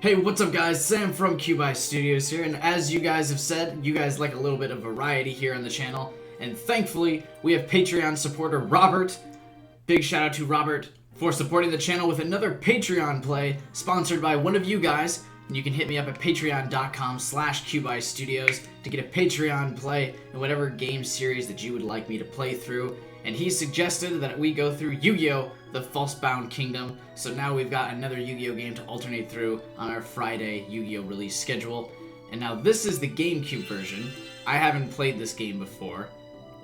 Hey, what's up guys? Sam from Cubi Studios here, and as you guys have said, you guys like a little bit of variety here on the channel, and thankfully, we have Patreon supporter Robert. Big shout out to Robert for supporting the channel with another Patreon play sponsored by one of you guys, and you can hit me up at patreon.com/CubiStudios to get a Patreon play in whatever game series that you would like me to play through. And he suggested that we go through Yu-Gi-Oh! The Falsebound Kingdom, so now we've got another Yu-Gi-Oh! Game to alternate through on our Friday Yu-Gi-Oh! Release schedule. And now this is the GameCube version. I haven't played this game before,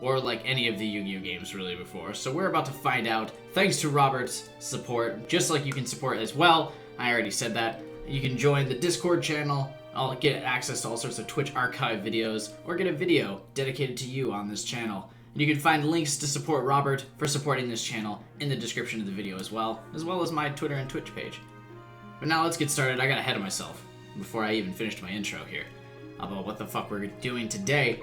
or like any of the Yu-Gi-Oh! Games really before, so we're about to find out, thanks to Robert's support, just like you can support as well. I already said that. You can join the Discord channel, I'll get access to all sorts of Twitch archive videos, or get a video dedicated to you on this channel. And you can find links to support Robert for supporting this channel in the description of the video as well as my Twitter and Twitch page. But now let's get started. I got ahead of myself before I even finished my intro here about what the fuck we're doing today.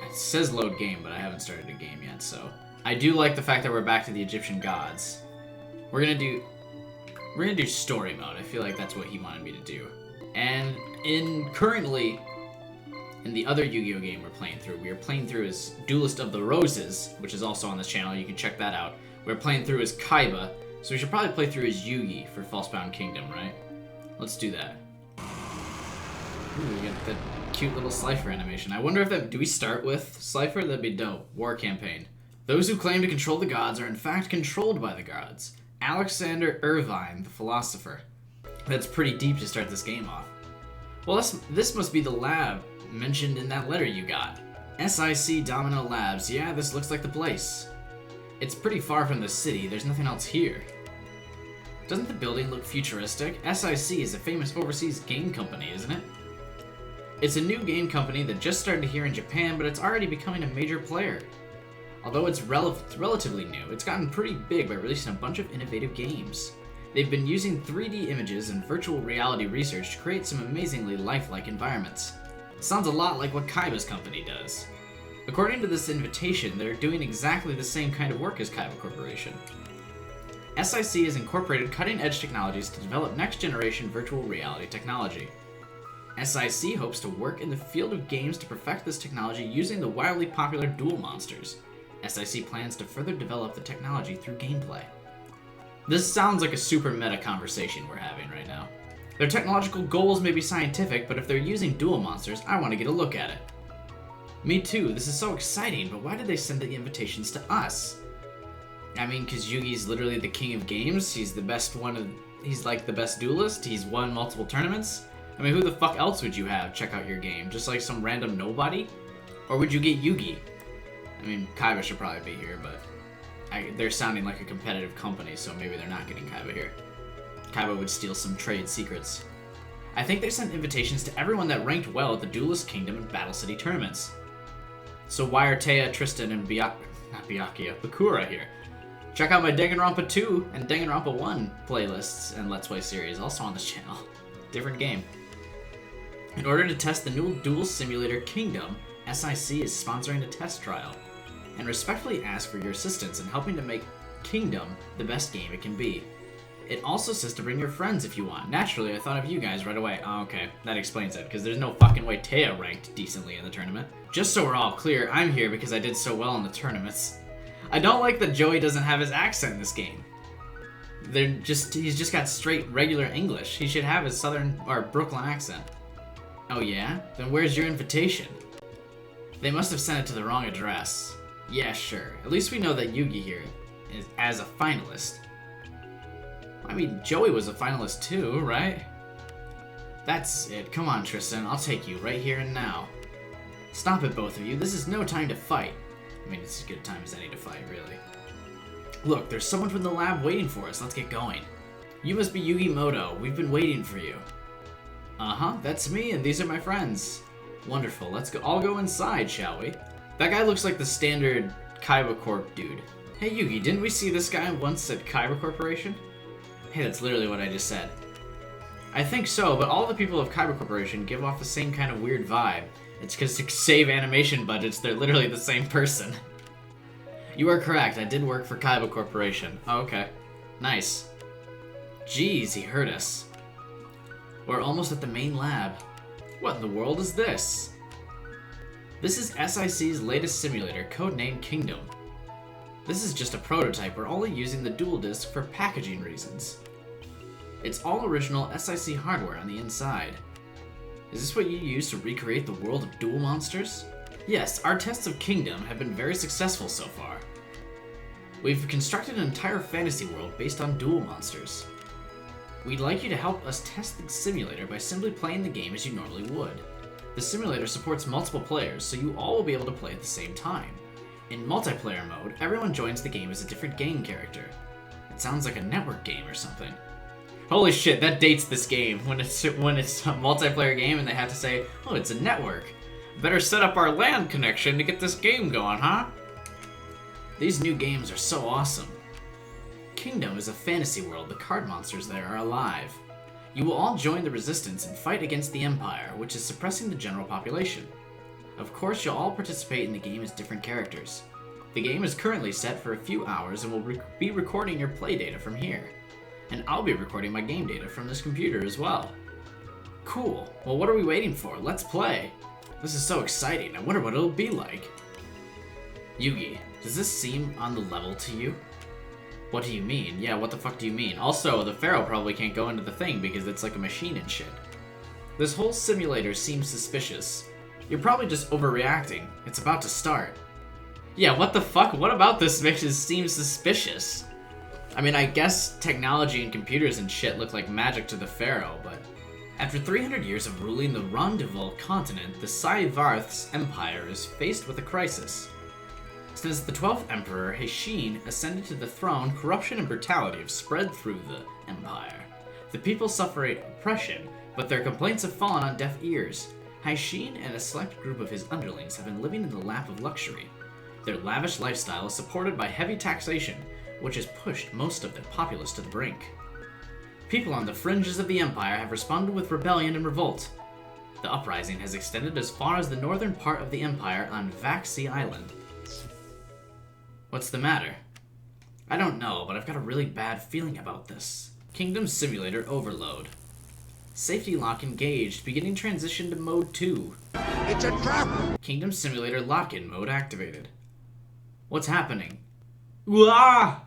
It says load game, but I haven't started a game yet, so I do like the fact that we're back to the Egyptian gods. We're gonna do story mode. I feel like that's what he wanted me to do. And currently in the other Yu-Gi-Oh! Game we are playing through as Duelist of the Roses, which is also on this channel, you can check that out. We're playing through as Kaiba, so we should probably play through as Yugi for Falsebound Kingdom, right? Let's do that. Ooh, we got that cute little Slifer animation. I wonder if do we start with Slifer? That'd be dope. War campaign. Those who claim to control the gods are in fact controlled by the gods. Alexander Irvine, the philosopher. That's pretty deep to start this game off. Well, this must be the lab mentioned in that letter you got. SIC Domino Labs. Yeah, this looks like the place. It's pretty far from the city. There's nothing else here. Doesn't the building look futuristic? SIC is a famous overseas game company, isn't it? It's a new game company that just started here in Japan, but it's already becoming a major player. Although it's relatively new, it's gotten pretty big by releasing a bunch of innovative games. They've been using 3D images and virtual reality research to create some amazingly lifelike environments. Sounds a lot like what Kaiba's company does. According to this invitation, they're doing exactly the same kind of work as Kaiba Corporation. SIC has incorporated cutting-edge technologies to develop next-generation virtual reality technology. SIC hopes to work in the field of games to perfect this technology using the wildly popular duel monsters. SIC plans to further develop the technology through gameplay. This sounds like a super meta conversation we're having right now. Their technological goals may be scientific, but if they're using duel monsters, I want to get a look at it. Me too, this is so exciting, but why did they send the invitations to us? I mean, because Yugi's literally the king of games, he's the best he's like the best duelist, he's won multiple tournaments. I mean, who the fuck else would you have check out your game? Just like some random nobody? Or would you get Yugi? I mean, Kaiba should probably be here, but they're sounding like a competitive company, so maybe they're not getting Kaiba here. Kaiba would steal some trade secrets. I think they sent invitations to everyone that ranked well at the Duelist Kingdom and Battle City tournaments. So why are Taya, Tristan, and Bakura here? Check out my Danganronpa 2 and Danganronpa 1 playlists and Let's Play series, also on this channel. Different game. In order to test the new Duel Simulator Kingdom, SIC is sponsoring a test trial, and respectfully ask for your assistance in helping to make Kingdom the best game it can be. It also says to bring your friends if you want. Naturally, I thought of you guys right away. Oh, okay, that explains it, because there's no fucking way Taya ranked decently in the tournament. Just so we're all clear, I'm here because I did so well in the tournaments. I don't like that Joey doesn't have his accent in this game. He's just got straight regular English. He should have his southern or Brooklyn accent. Oh yeah? Then where's your invitation? They must have sent it to the wrong address. Yeah, sure. At least we know that Yugi here is as a finalist. I mean, Joey was a finalist too, right? That's it. Come on, Tristan. I'll take you right here and now. Stop it, both of you. This is no time to fight. I mean, it's as good a time as any to fight, really. Look, there's someone from the lab waiting for us. Let's get going. You must be Yugi Moto. We've been waiting for you. Uh-huh, that's me, and these are my friends. Wonderful. Let's all go inside, shall we? That guy looks like the standard Kaiba Corp dude. Hey, Yugi, didn't we see this guy once at Kaiba Corporation? Hey, that's literally what I just said. I think so, but all the people of Kaiba Corporation give off the same kind of weird vibe. It's because to save animation budgets, they're literally the same person. You are correct, I did work for Kaiba Corporation. Oh, okay. Nice. Jeez, he hurt us. We're almost at the main lab. What in the world is this? This is SIC's latest simulator, codenamed Kingdom. This is just a prototype, we're only using the dual disc for packaging reasons. It's all original SIC hardware on the inside. Is this what you use to recreate the world of duel monsters? Yes, our tests of Kingdom have been very successful so far. We've constructed an entire fantasy world based on duel monsters. We'd like you to help us test the simulator by simply playing the game as you normally would. The simulator supports multiple players, so you all will be able to play at the same time. In multiplayer mode, everyone joins the game as a different game character. It sounds like a network game or something. Holy shit, that dates this game when it's a multiplayer game and they have to say, oh, it's a network. Better set up our LAN connection to get this game going, huh? These new games are so awesome. Kingdom is a fantasy world. The card monsters there are alive. You will all join the Resistance and fight against the Empire, which is suppressing the general population. Of course, you'll all participate in the game as different characters. The game is currently set for a few hours and will be recording your play data from here. And I'll be recording my game data from this computer as well. Cool. Well, what are we waiting for? Let's play. This is so exciting. I wonder what it'll be like. Yugi, does this seem on the level to you? What do you mean? Yeah, what the fuck do you mean? Also, the Pharaoh probably can't go into the thing because it's like a machine and shit. This whole simulator seems suspicious. You're probably just overreacting. It's about to start. Yeah, what the fuck? What about this makes it seem suspicious? I mean, I guess technology and computers and shit look like magic to the Pharaoh, but... After 300 years of ruling the Rendezvous continent, the Saivarth's empire is faced with a crisis. Since the 12th Emperor, Heishin, ascended to the throne, corruption and brutality have spread through the empire. The people suffer oppression, but their complaints have fallen on deaf ears. Heishin and a select group of his underlings have been living in the lap of luxury. Their lavish lifestyle is supported by heavy taxation, which has pushed most of the populace to the brink. People on the fringes of the empire have responded with rebellion and revolt. The uprising has extended as far as the northern part of the empire on Vaxi Island. What's the matter? I don't know, but I've got a really bad feeling about this. Kingdom Simulator Overload. Safety lock engaged, beginning transition to mode 2. It's a trap! Kingdom Simulator lock-in mode activated. What's happening? Wah!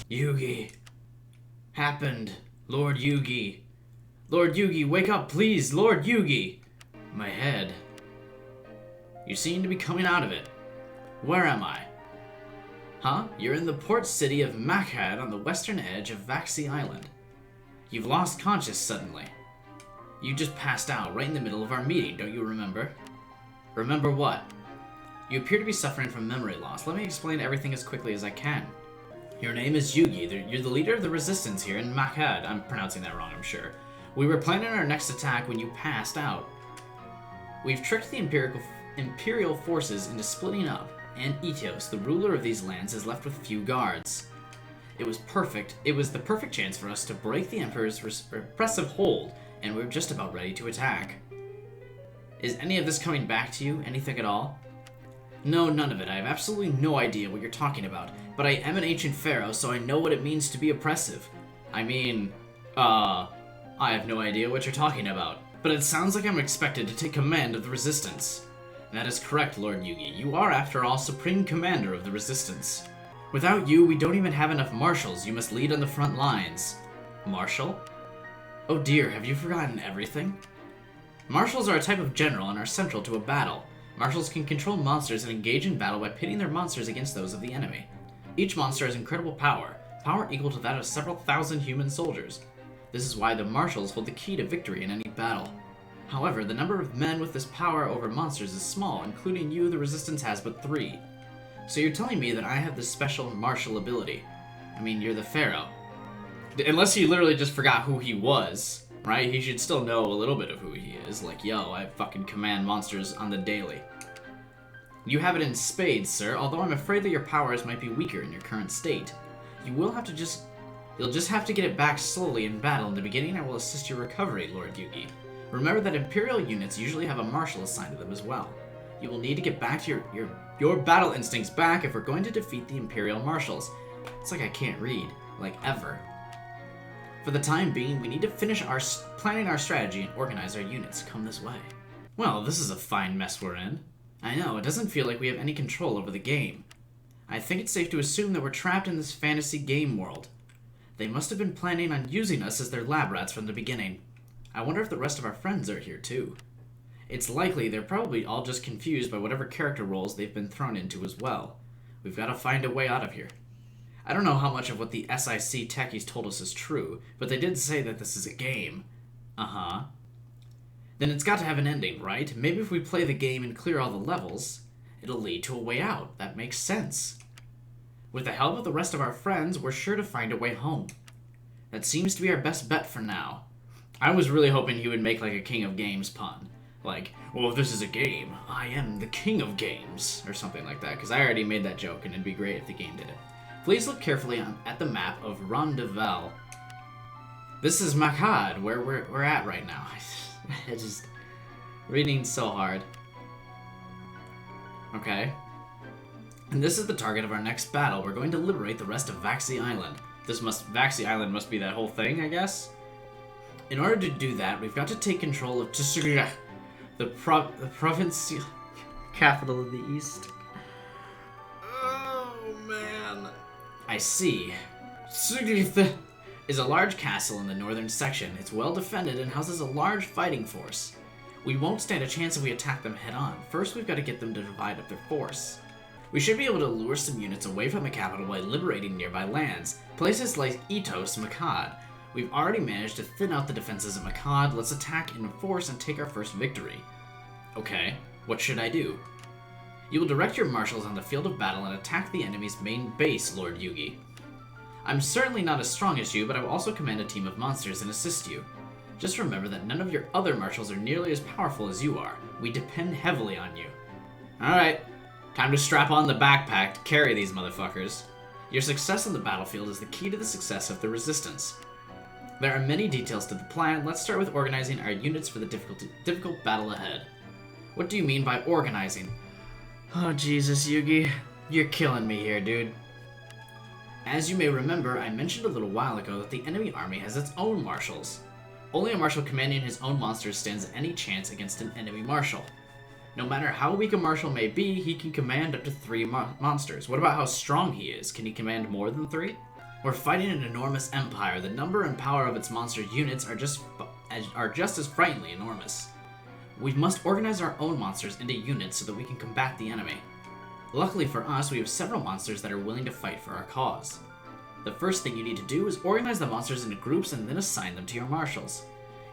Yugi. Happened. Lord Yugi. Lord Yugi, wake up, please! Lord Yugi! My head. You seem to be coming out of it. Where am I? Huh? You're in the port city of Makhad on the western edge of Vaxi Island. You've lost conscious suddenly. You just passed out right in the middle of our meeting, don't you remember? Remember what? You appear to be suffering from memory loss. Let me explain everything as quickly as I can. Your name is Yugi. You're the leader of the resistance here in Makhad. I'm pronouncing that wrong, I'm sure. We were planning our next attack when you passed out. We've tricked the Imperial forces into splitting up, and Etios, the ruler of these lands, is left with few guards. It was the perfect chance for us to break the Emperor's repressive hold, and we're just about ready to attack. Is any of this coming back to you? Anything at all? No, none of it. I have absolutely no idea what you're talking about, but I am an ancient pharaoh, so I know what it means to be oppressive. I mean, I have no idea what you're talking about, but it sounds like I'm expected to take command of the resistance. That is correct, Lord Yugi. You are, after all, Supreme Commander of the Resistance. Without you, we don't even have enough marshals. You must lead on the front lines. Marshal? Oh dear, have you forgotten everything? Marshals are a type of general and are central to a battle. Marshals can control monsters and engage in battle by pitting their monsters against those of the enemy. Each monster has incredible power equal to that of several thousand human soldiers. This is why the marshals hold the key to victory in any battle. However, the number of men with this power over monsters is small, including you. The Resistance has but 3. So you're telling me that I have this special martial ability. I mean, you're the Pharaoh. Unless he literally just forgot who he was, right? He should still know a little bit of who he is. Like, yo, I fucking command monsters on the daily. You have it in spades, sir, although I'm afraid that your powers might be weaker in your current state. You'll just have to get it back slowly in battle. In the beginning, I will assist your recovery, Lord Yugi. Remember that Imperial units usually have a marshal assigned to them as well. You will need to get back to your battle instincts back if we're going to defeat the Imperial marshals. It's like I can't read. Like, ever. For the time being, we need to finish planning our strategy and organize our units. Come this way. Well, this is a fine mess we're in. I know, it doesn't feel like we have any control over the game. I think it's safe to assume that we're trapped in this fantasy game world. They must have been planning on using us as their lab rats from the beginning. I wonder if the rest of our friends are here too. It's likely they're probably all just confused by whatever character roles they've been thrown into as well. We've got to find a way out of here. I don't know how much of what the SIC techies told us is true, but they did say that this is a game. Uh-huh. Then it's got to have an ending, right? Maybe if we play the game and clear all the levels, it'll lead to a way out. That makes sense. With the help of the rest of our friends, we're sure to find a way home. That seems to be our best bet for now. I was really hoping he would make like a King of Games pun. Like, well, if this is a game, I am the King of Games, or something like that, because I already made that joke, and it'd be great if the game did it. Please look carefully at the map of Rondevel. This is Makad, where we're at right now. It's just reading so hard. Okay. And this is the target of our next battle. We're going to liberate the rest of Vaxi Island. Vaxi Island must be that whole thing, I guess? In order to do that, we've got to take control of Tsuruga, the province capital of the East. Oh, man. I see. Tsuruga is a large castle in the northern section. It's well defended and houses a large fighting force. We won't stand a chance if we attack them head-on. First, we've got to get them to divide up their force. We should be able to lure some units away from the capital by liberating nearby lands, places like Itos, Makad. We've already managed to thin out the defenses of Makad. Let's attack in force and take our first victory. Okay, what should I do? You will direct your marshals on the field of battle and attack the enemy's main base, Lord Yugi. I'm certainly not as strong as you, but I will also command a team of monsters and assist you. Just remember that none of your other marshals are nearly as powerful as you are. We depend heavily on you. Alright, time to strap on the backpack to carry these motherfuckers. Your success on the battlefield is the key to the success of the resistance. There are many details to the plan. Let's start with organizing our units for the difficult battle ahead. What do you mean by organizing? Oh, Jesus, Yugi. You're killing me here, dude. As you may remember, I mentioned a little while ago that the enemy army has its own marshals. Only a marshal commanding his own monsters stands any chance against an enemy marshal. No matter how weak a marshal may be, he can command up to 3 monsters. What about how strong he is? Can he command more than 3? We're fighting an enormous empire. The number and power of its monster units are just as frighteningly enormous. We must organize our own monsters into units so that we can combat the enemy. Luckily for us, we have several monsters that are willing to fight for our cause. The first thing you need to do is organize the monsters into groups and then assign them to your marshals.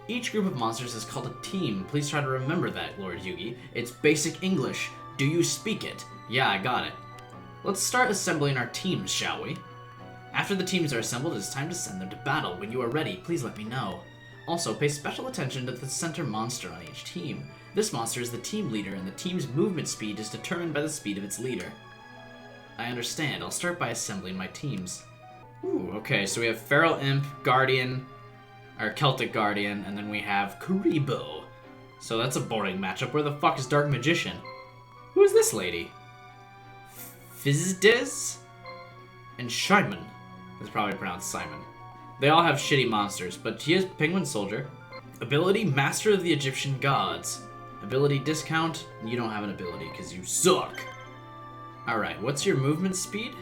Each group of monsters is called a team. Please try to remember that, Lord Yugi. It's basic English. Do you speak it? Yeah, I got it. Let's start assembling our teams, shall we? After the teams are assembled, it is time to send them to battle. When you are ready, please let me know. Also, pay special attention to the center monster on each team. This monster is the team leader, and the team's movement speed is determined by the speed of its leader. I understand. I'll start by assembling my teams. Ooh, okay, so we have Feral Imp, Guardian, our Celtic Guardian, and then we have Kuribo. So that's a boring matchup. Where the fuck is Dark Magician? Who is this lady? Fizdiz? And Shimon. That's probably pronounced Simon. They all have shitty monsters, but he is Penguin Soldier. Ability, Master of the Egyptian Gods. Ability discount, you don't have an ability because you suck. Alright, what's your movement speed?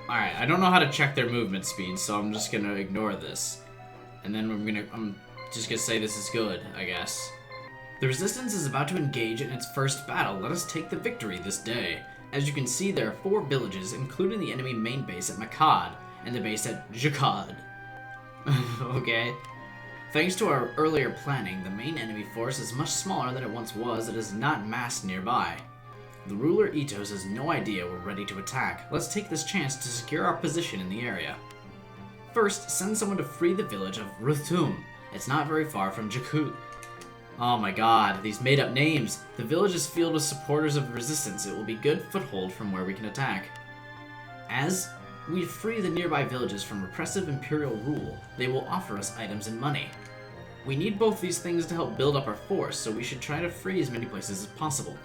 Alright, I don't know how to check their movement speed, so I'm just gonna ignore this. And then I'm just gonna say this is good, I guess. The Resistance is about to engage in its first battle. Let us take the victory this day. As you can see, there are 4 villages, including the enemy main base at Makad and the base at Jakad. Okay. Thanks to our earlier planning, the main enemy force is much smaller than it once was. It is not massed nearby. The ruler Itos has no idea we're ready to attack. Let's take this chance to secure our position in the area. First, send someone to free the village of Ruthum. It's not very far from Jakut. Oh my god, these made-up names. The village is filled with supporters of resistance. It will be good foothold from where we can attack. As we free the nearby villages from repressive imperial rule, they will offer us items and money. We need both these things to help build up our force, so we should try to free as many places as possible.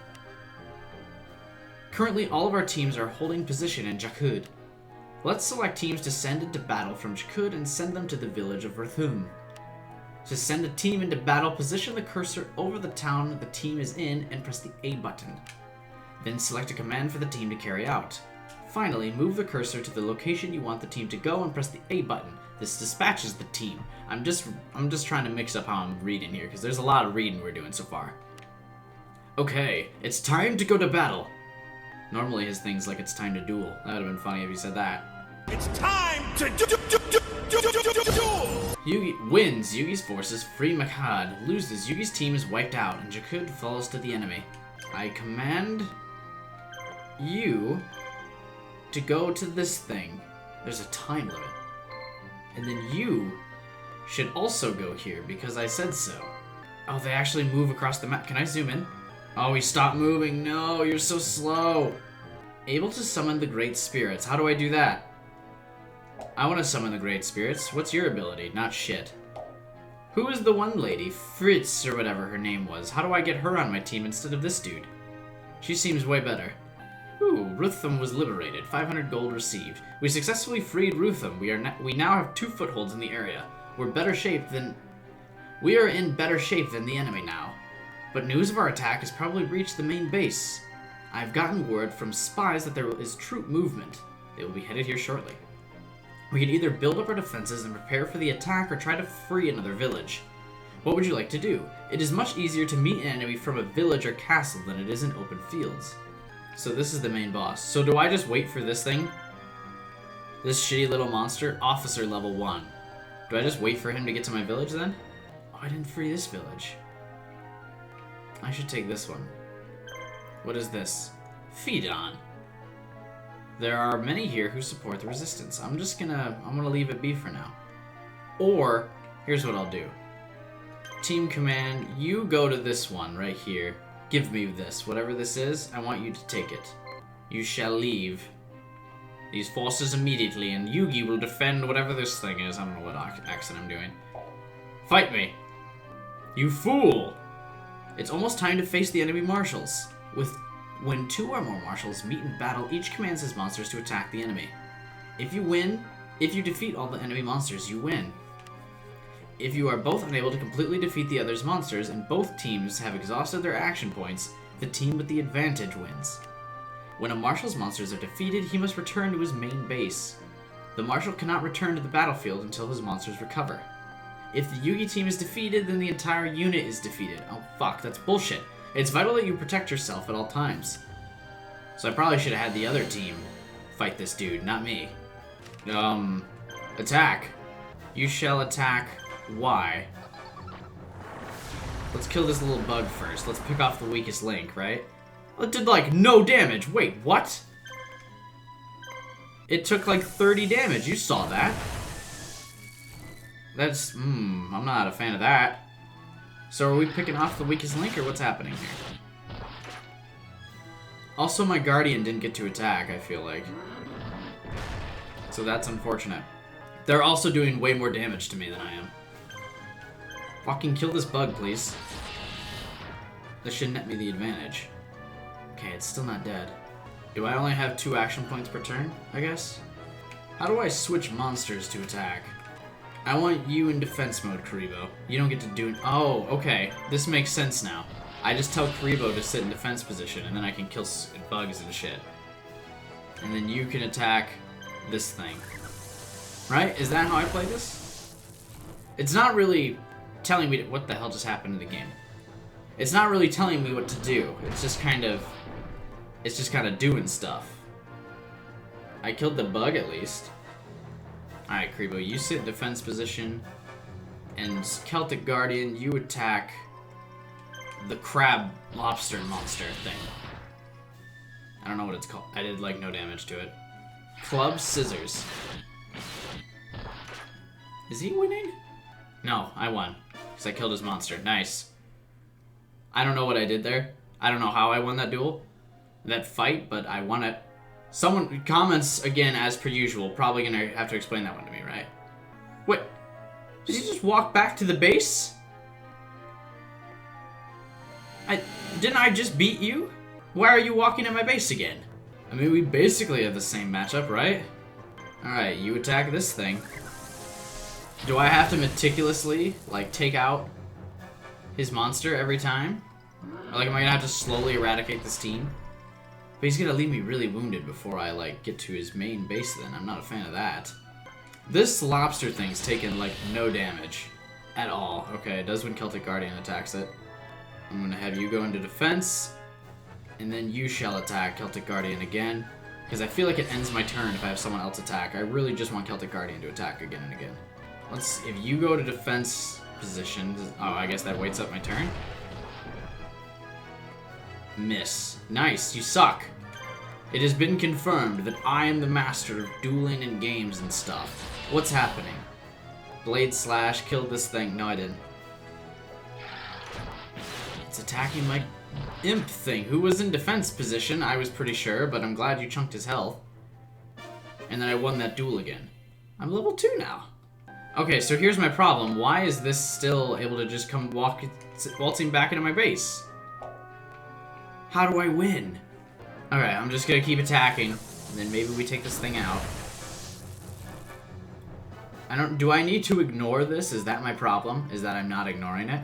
Currently, all of our teams are holding position in Jakud. Let's select teams to send into battle from Chkud and send them to the village of Rthum. To send a team into battle, position the cursor over the town the team is in and press the A button. Then select a command for the team to carry out. Finally, move the cursor to the location you want the team to go and press the A button. This dispatches the team. I'm just trying to mix up how I'm reading here, because there's a lot of reading we're doing so far. Okay, it's time to go to battle. Normally his thing's like it's time to duel. That would have been funny if he said that. It's time to duel! Yugi wins. Yugi's forces free Makhad. Loses. Yugi's team is wiped out, and Chkud falls to the enemy. I command you to go to this thing. There's a time limit. And then you should also go here, because I said so. Oh, they actually move across the map. Can I zoom in? Oh, he stopped moving. No, you're so slow. Able to summon the Great Spirits. How do I do that? I want to summon the Great Spirits. What's your ability? Not shit. Who is the one lady? Fritz, or whatever her name was. How do I get her on my team instead of this dude? She seems way better. Ooh, Rthum was liberated. 500 gold received. We successfully freed Rthum. We now have 2 footholds in the area. We are in better shape than the enemy now. But news of our attack has probably reached the main base. I've gotten word from spies that there is troop movement. They will be headed here shortly. We can either build up our defenses and prepare for the attack or try to free another village. What would you like to do? It is much easier to meet an enemy from a village or castle than it is in open fields. So this is the main boss. So do I just wait for this thing? This shitty little monster? Officer level 1. Do I just wait for him to get to my village then? Oh, I didn't free this village. I should take this one. What is this? Feed on. There are many here who support the resistance. I'm gonna leave it be for now. Or, here's what I'll do. Team command, you go to this one right here. Give me this. Whatever this is, I want you to take it. You shall leave these forces immediately, and Yugi will defend whatever this thing is. I don't know what accent I'm doing. Fight me! You fool! It's almost time to face the enemy marshals. When 2 or more marshals meet in battle, each commands his monsters to attack the enemy. If you defeat all the enemy monsters, you win. If you are both unable to completely defeat the other's monsters and both teams have exhausted their action points, the team with the advantage wins. When a marshal's monsters are defeated, he must return to his main base. The marshal cannot return to the battlefield until his monsters recover. If the Yugi team is defeated, then the entire unit is defeated. Oh fuck, that's bullshit. It's vital that you protect yourself at all times. So I probably should have had the other team fight this dude, not me. Attack. You shall attack Y. Let's kill this little bug first. Let's pick off the weakest link, right? It did like no damage. Wait, what? It took like 30 damage. You saw that. That's, I'm not a fan of that. So are we picking off the weakest link or what's happening here? Also, my guardian didn't get to attack, I feel like. So that's unfortunate. They're also doing way more damage to me than I am. Fucking kill this bug, please. This should net me the advantage. Okay, it's still not dead. Do I only have 2 action points per turn, I guess? How do I switch monsters to attack? I want you in defense mode, Karibo. You don't get to do it. Oh, okay. This makes sense now. I just tell Karibo to sit in defense position, and then I can kill bugs and shit. And then you can attack this thing. Right? Is that how I play this? It's not really telling me what the hell just happened in the game. It's not really telling me what to do. It's just kind of doing stuff. I killed the bug at least. Alright, Karibo, you sit in defense position, and Celtic Guardian, you attack the crab lobster monster thing. I don't know what it's called. I did like no damage to it. Club Scissors. Is he winning? No, I won. Because I killed his monster. Nice. I don't know what I did there. I don't know how I won that duel. That fight, but I won it. Someone comments again as per usual. Probably gonna have to explain that one to me, right? Wait. Did he just walk back to the base? Didn't I just beat you? Why are you walking at my base again? I mean, we basically have the same matchup, right? Alright, you attack this thing. Do I have to meticulously, like, take out his monster every time? Or, like, am I gonna have to slowly eradicate this team? But he's gonna leave me really wounded before I, like, get to his main base then. I'm not a fan of that. This lobster thing's taken, like, no damage at all. Okay, it does when Celtic Guardian attacks it. I'm gonna have you go into defense, and then you shall attack Celtic Guardian again, because I feel like it ends my turn if I have someone else attack. I really just want Celtic Guardian to attack again and again. If you go to defense position, oh, I guess that waits up my turn. Miss. Nice, you suck. It has been confirmed that I am the master of dueling in games and stuff. What's happening? Blade slash, killed this thing. No, I didn't. It's attacking my imp thing, who was in defense position, I was pretty sure, but I'm glad you chunked his health. And then I won that duel again. I'm level 2 now. Okay, so here's my problem. Why is this still able to just come waltzing back into my base? How do I win? Alright, I'm just gonna keep attacking, and then maybe we take this thing out. Do I need to ignore this? Is that my problem? Is that I'm not ignoring it?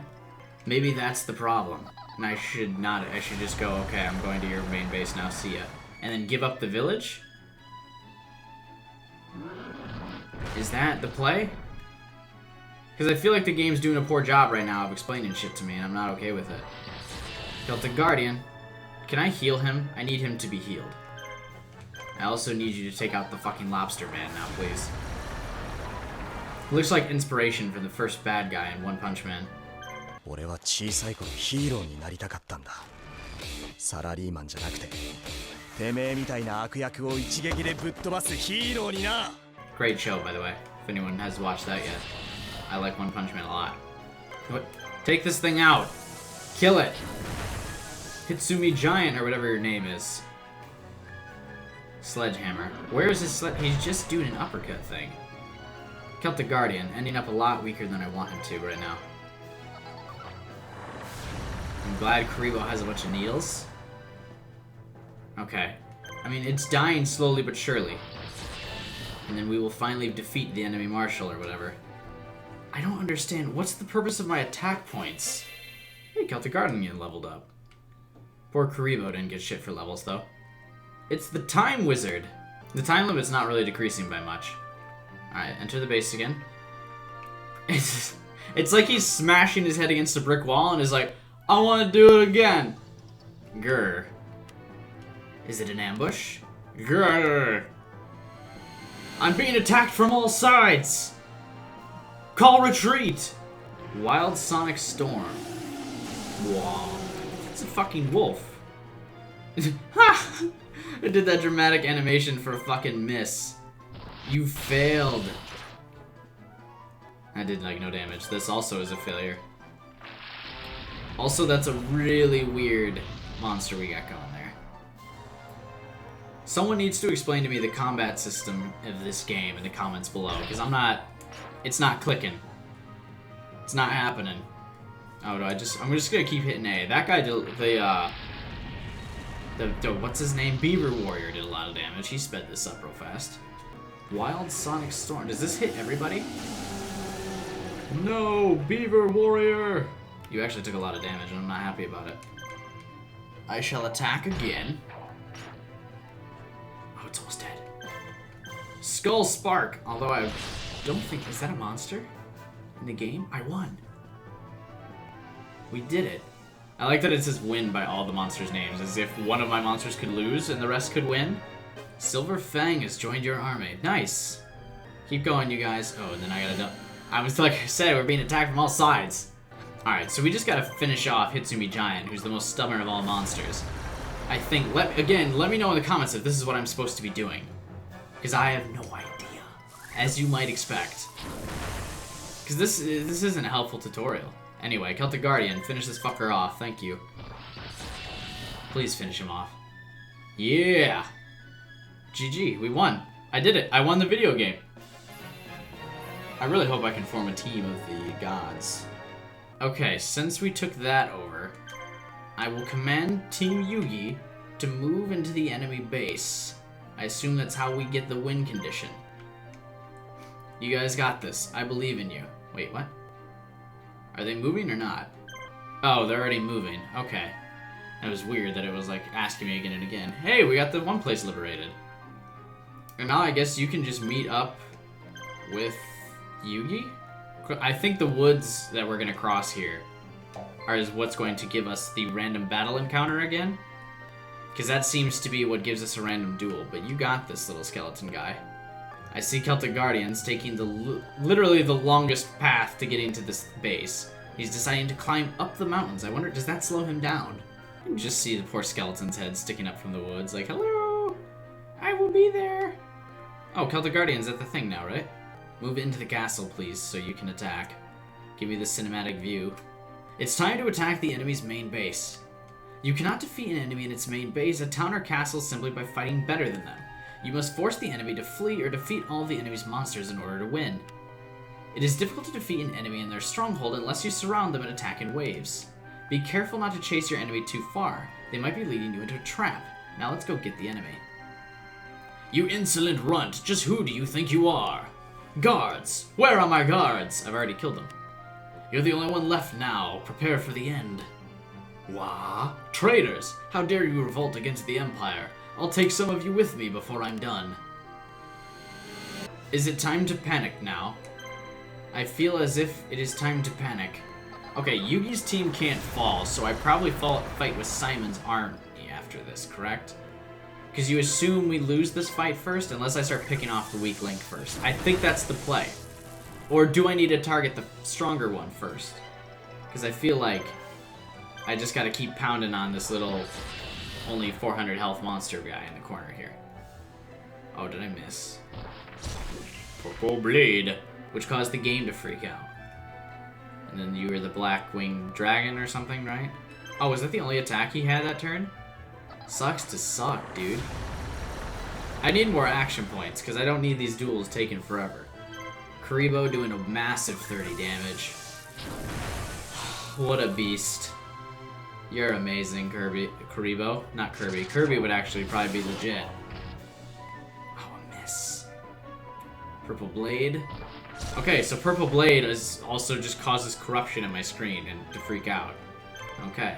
Maybe that's the problem. And I should not, I should just go, okay, I'm going to your main base now, see ya. And then give up the village? Is that the play? Because I feel like the game's doing a poor job right now of explaining shit to me, and I'm not okay with it. Celtic Guardian. Can I heal him? I need him to be healed. I also need you to take out the fucking lobster man now, please. Looks like inspiration for the first bad guy in One Punch Man. 俺は小さい頃ヒーローになりたかったんだ。サラリーマンじゃなくて、てめえみたいな悪役を一撃でぶっ飛ばすヒーローにな。Great show, by the way, if anyone has watched that yet. I like One Punch Man a lot. What? Take this thing out! Kill it! Hitsumi Giant, or whatever your name is. Sledgehammer. Where is his He's just doing an uppercut thing. Celtic Guardian, ending up a lot weaker than I want him to right now. I'm glad Karibo has a bunch of needles. Okay. I mean, it's dying slowly but surely. And then we will finally defeat the enemy marshal or whatever. I don't understand. What's the purpose of my attack points? Hey, Celtic Guardian leveled up. Poor Karibo didn't get shit for levels, though. It's the Time Wizard. The time limit's not really decreasing by much. Alright, enter the base again. It's like he's smashing his head against a brick wall and is like, I want to do it again. Grr. Is it an ambush? Grr. I'm being attacked from all sides. Call retreat. Wild Sonic Storm. Wow. It's a fucking wolf. Ha! I did that dramatic animation for a fucking miss. You failed. I did like no damage. This also is a failure. Also, that's a really weird monster we got going there. Someone needs to explain to me the combat system of this game in the comments below, because it's not clicking. It's not happening. Oh, I'm just gonna keep hitting A. That guy did the what's his name? Beaver Warrior did a lot of damage. He sped this up real fast. Wild Sonic Storm. Does this hit everybody? No, Beaver Warrior! You actually took a lot of damage and I'm not happy about it. I shall attack again. Oh, it's almost dead. Skull Spark! Although I don't think... Is that a monster in the game? I won. We did it. I like that it says win by all the monsters' names, as if one of my monsters could lose and the rest could win. Silver Fang has joined your army. Nice. Keep going, you guys. Oh, and then I gotta dump. I was like I said, we're being attacked from all sides. Alright, so we just gotta finish off Hitsumi Giant, who's the most stubborn of all monsters. I think, let me know in the comments if this is what I'm supposed to be doing. Because I have no idea. As you might expect. Because this isn't a helpful tutorial. Anyway, Celtic Guardian, finish this fucker off. Thank you. Please finish him off. Yeah! GG, we won. I did it. I won the video game. I really hope I can form a team of the gods. Okay, since we took that over, I will command Team Yugi to move into the enemy base. I assume that's how we get the win condition. You guys got this. I believe in you. Wait, what? Are they moving or not? Oh, they're already moving. Okay. That was weird that it was like asking me again and again. Hey, we got the one place liberated. And now I guess you can just meet up with Yugi? I think the woods that we're gonna cross here is what's going to give us the random battle encounter again. Because that seems to be what gives us a random duel. But you got this, little skeleton guy. I see Celtic Guardians taking literally the longest path to getting to this base. He's deciding to climb up the mountains. I wonder, does that slow him down? You can just see the poor skeleton's head sticking up from the woods, like, hello, I will be there. Oh, Celtic Guardian's at the thing now, right? Move into the castle, please, so you can attack. Give me the cinematic view. It's time to attack the enemy's main base. You cannot defeat an enemy in its main base, a town or castle, simply by fighting better than them. You must force the enemy to flee or defeat all of the enemy's monsters in order to win. It is difficult to defeat an enemy in their stronghold unless you surround them and attack in waves. Be careful not to chase your enemy too far. They might be leading you into a trap. Now let's go get the enemy. You insolent runt, just who do you think you are? Guards! Where are my guards? I've already killed them. You're the only one left now. Prepare for the end. Wah? Traitors! How dare you revolt against the Empire? I'll take some of you with me before I'm done. Is it time to panic now? I feel as if it is time to panic. Okay, Yugi's team can't fall, so I probably fight with Simon's army after this, correct? Because you assume we lose this fight first, unless I start picking off the weak link first. I think that's the play. Or do I need to target the stronger one first? Because I feel like I just gotta keep pounding on this little, only 400 health monster guy in the corner here. Oh, did I miss? Purple Blade, which caused the game to freak out. And then you were the Black-Winged Dragon or something, right? Oh, was that the only attack he had that turn? Sucks to suck, dude. I need more action points, because I don't need these duels taking forever. Kuribo doing a massive 30 damage. What a beast. You're amazing, Kuribo. Not Kirby. Kirby would actually probably be legit. Oh, a miss. Purple Blade. Okay, so Purple Blade is also just causes corruption in my screen and to freak out. Okay.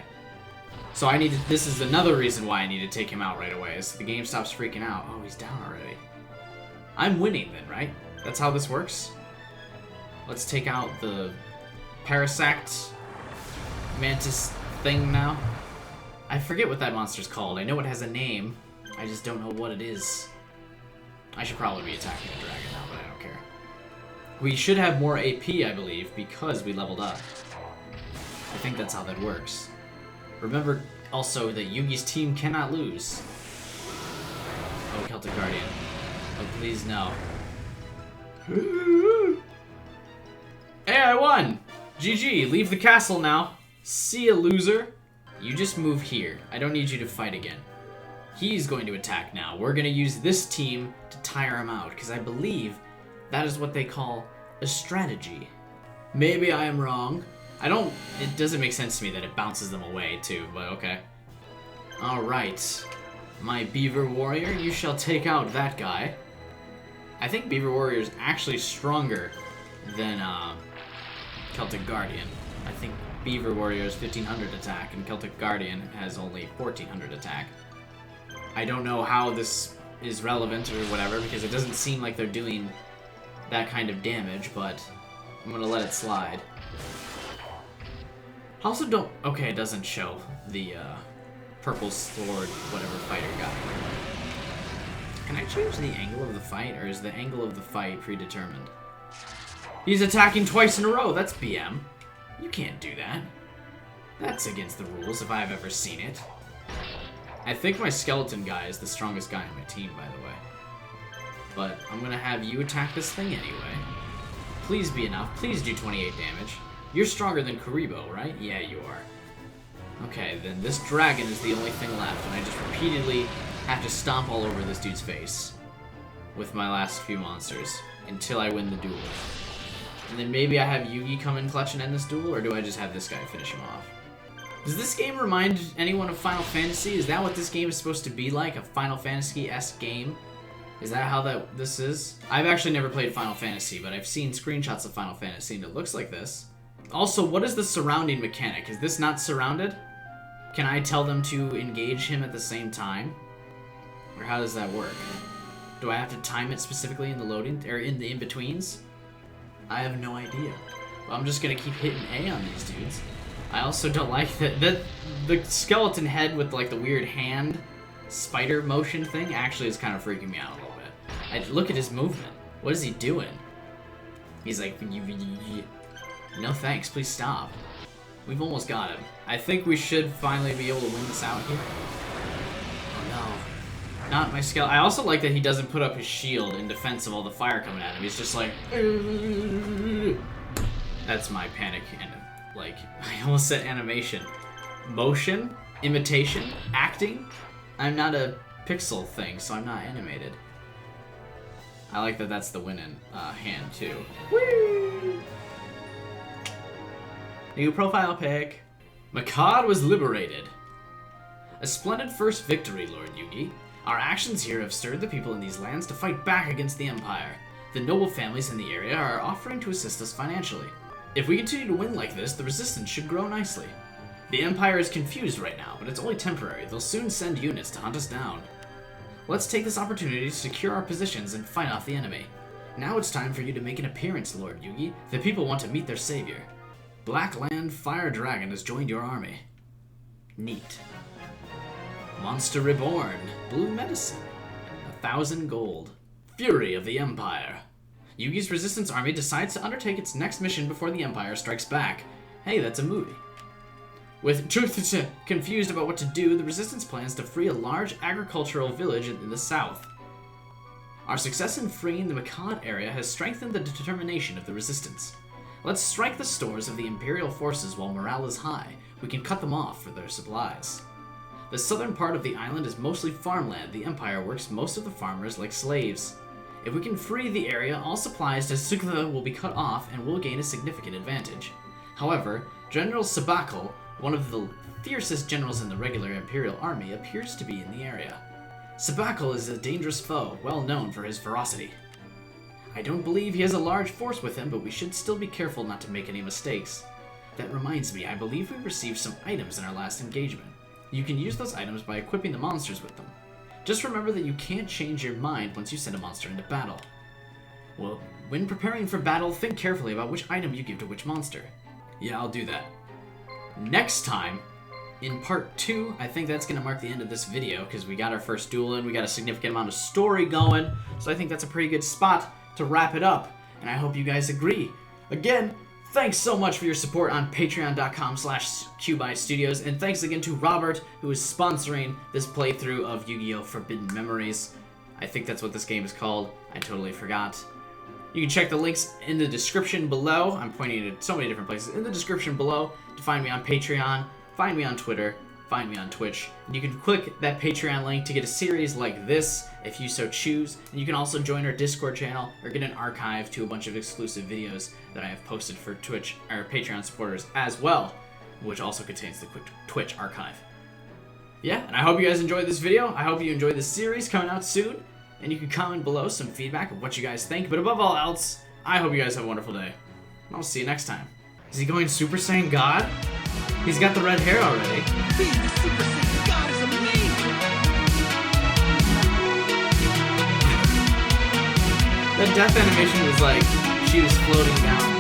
So I need to, this is another reason why I need to take him out right away, is the game stops freaking out. Oh, he's down already. I'm winning then, right? That's how this works? Let's take out the Parasact Mantis thing now. I forget what that monster's called. I know it has a name. I just don't know what it is. I should probably be attacking the dragon now, but I don't care. We should have more AP, I believe, because we leveled up. I think that's how that works. Remember also that Yugi's team cannot lose. Oh, Celtic Guardian. Oh, please no. Hey, I won! GG, leave the castle now. See ya, loser. You just move here. I don't need you to fight again. He's going to attack now. We're going to use this team to tire him out, because I believe that is what they call a strategy. Maybe I am wrong. It doesn't make sense to me that it bounces them away, too, but okay. Alright. My Beaver Warrior, you shall take out that guy. I think Beaver Warrior is actually stronger than Celtic Guardian. I think Beaver Warrior is 1500 attack, and Celtic Guardian has only 1400 attack. I don't know how this is relevant or whatever, because it doesn't seem like they're doing that kind of damage, but I'm gonna let it slide. Also don't... Okay, it doesn't show the purple sword, whatever fighter guy. Can I change the angle of the fight, or is the angle of the fight predetermined? He's attacking twice in a row. That's BM. You can't do that. That's against the rules if I've ever seen it. I think my skeleton guy is the strongest guy on my team, by the way. But I'm gonna have you attack this thing anyway. Please be enough. Please do 28 damage. You're stronger than Kuribo, right? Yeah, you are. Okay, then this dragon is the only thing left, and I just repeatedly have to stomp all over this dude's face with my last few monsters until I win the duel. And then maybe I have Yugi come in clutch and end this duel, or do I just have this guy finish him off? Does this game remind anyone of Final Fantasy? Is that what this game is supposed to be like? A Final Fantasy-esque game? Is that how this is? I've actually never played Final Fantasy, but I've seen screenshots of Final Fantasy and it looks like this. Also, what is the surrounding mechanic? Is this not surrounded? Can I tell them to engage him at the same time? Or how does that work? Do I have to time it specifically in the loading, or in the in-betweens? I have no idea. Well, I'm just gonna keep hitting A on these dudes. I also don't like the skeleton head with like the weird hand spider motion thing actually is kind of freaking me out a little bit. Look at his movement. What is he doing? He's like, no thanks, please stop. We've almost got him. I think we should finally be able to win this out here. Oh no. Not my skeleton. I also like that he doesn't put up his shield in defense of all the fire coming at him. He's just like... That's my panic and like, I almost said animation. Motion, imitation, acting. I'm not a pixel thing, so I'm not animated. I like that that's the winning hand too. Whee! New profile pic. Makad was liberated. A splendid first victory, Lord Yugi. Our actions here have stirred the people in these lands to fight back against the Empire. The noble families in the area are offering to assist us financially. If we continue to win like this, the resistance should grow nicely. The Empire is confused right now, but it's only temporary. They'll soon send units to hunt us down. Let's take this opportunity to secure our positions and fight off the enemy. Now it's time for you to make an appearance, Lord Yugi. The people want to meet their savior. Blackland Fire Dragon has joined your army. Neat. Monster Reborn. Blue Medicine. 1,000 gold. Fury of the Empire. Yugi's resistance army decides to undertake its next mission before the Empire strikes back. Hey, that's a movie. With Truth confused about what to do, the resistance plans to free a large agricultural village in the south. Our success in freeing the Makad area has strengthened the determination of the resistance. Let's strike the stores of the Imperial forces while morale is high. We can cut them off for their supplies. The southern part of the island is mostly farmland. The Empire works most of the farmers like slaves. If we can free the area, all supplies to Sukla will be cut off and we'll gain a significant advantage. However, General Sabakal, one of the fiercest generals in the regular Imperial army, appears to be in the area. Sabakal is a dangerous foe, well known for his ferocity. I don't believe he has a large force with him, but we should still be careful not to make any mistakes. That reminds me, I believe we received some items in our last engagement. You can use those items by equipping the monsters with them. Just remember that you can't change your mind once you send a monster into battle. Well, when preparing for battle, think carefully about which item you give to which monster. Yeah, I'll do that. Next time, in part 2, I think that's going to mark the end of this video, because we got our first duel in, we got a significant amount of story going, so I think that's a pretty good spot to wrap it up, and I hope you guys agree. Again, thanks so much for your support on patreon.com/QBuyStudios, and thanks again to Robert, who is sponsoring this playthrough of Yu-Gi-Oh! Forbidden Memories. I think that's what this game is called. I totally forgot. You can check the links in the description below. I'm pointing at so many different places in the description below to find me on Patreon, find me on Twitter, find me on Twitch. And you can click that Patreon link to get a series like this if you so choose. And you can also join our Discord channel or get an archive to a bunch of exclusive videos that I have posted for Twitch or Patreon supporters as well, which also contains the quick Twitch archive. Yeah, and I hope you guys enjoyed this video. I hope you enjoyed this series coming out soon. And you can comment below some feedback of what you guys think. But above all else, I hope you guys have a wonderful day. And I'll see you next time. Is he going Super Saiyan God? He's got the red hair already. Being the Super Saiyan God is amazing! The death animation was like she was floating down.